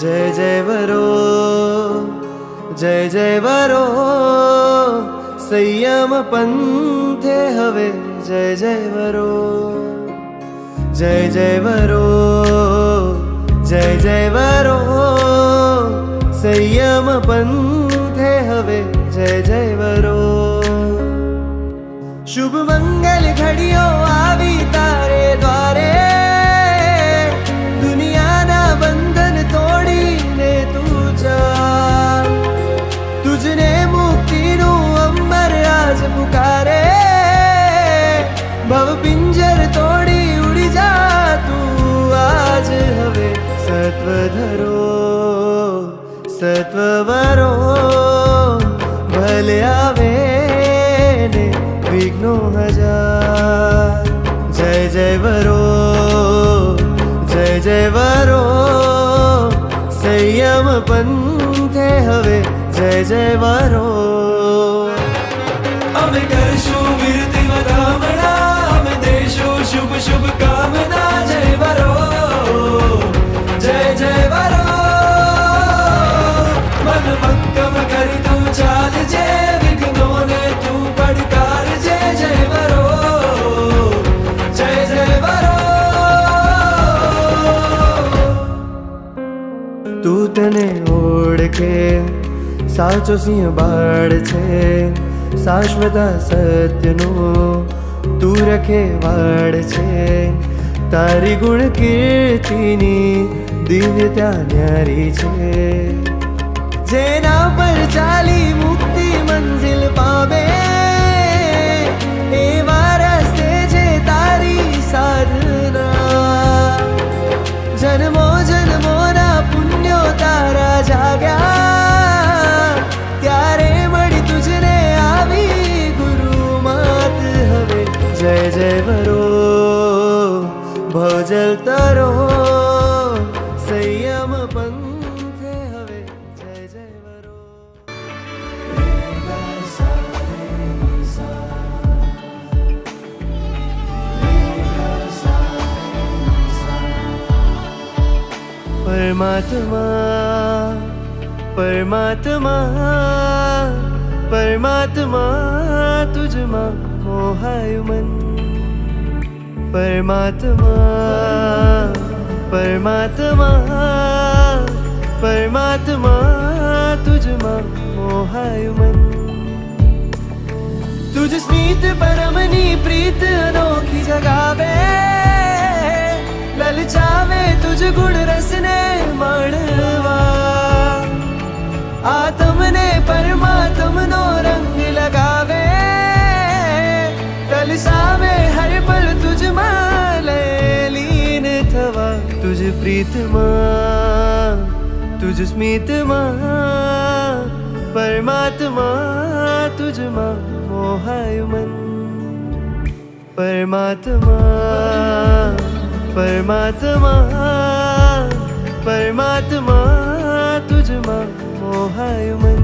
जय जय वरो जय जय वरो संयम पंथे हवे जय जय वरो जय जय वरो जय जय वरो संयम पंथे हवे जय जय वरो शुभ मंगल घड़ियों आवी तारे द्वारे दुनियाना बंधन तोड़ीने तू चाल तुझने मुक्तिनु अंबर आज पुकारे भव पिंजर तोड़ी उड़ी जा तू आज हवे सत्व धरो सत्व वरो भले आवे ने विघ्नो हजार जय जय वरो जय जय वरो संयम पंथे हवे जय जय वरो अमे करशु वीरति वदामणा अमे देशु शुभ शुभ कामना जय वरो जय जय वरो मन मक्कम करी तू चाल जे विघ्नों ने तू पड़कार जय जय वरो जय जय वरो तू तने ओळखे साचो सिंह बाळ छे शाश्वता सत्यनो तू रखे वाड़ छे तारी गुण कीर्तिनी दिव्यता न्यारी छे जेना पर चाली मुक्ति मंजिल पावे एवा रस्ते जे तारी साधना जन्मो जन्मोना पुण्यो तारा जाग्या त्यारे मળી तुझने आवी गुरु मात हवे जय जय वरो भवजल तरो संयम पंथे हवे जय जय वरो परमात्मा परमात्मा परमात्मा तुझमा मोहायु मन परमात्मा परमात्मा परमात्मा तुझमा मोहायु मन तुझ स्मित परमनी प्रीत अनोखी जगावे ललचावे तुझ गुण रसने माणवा आत्मने परमात्मनो रंग लगावे तलसावे हर पल तुझ माले लीन थवा तुझ प्रीतमा तुझ स्मितमा परमात्मा तुझमा मोहायु मन परमात्मा परमात्मा परमात्मा तुझमा मोहायु मन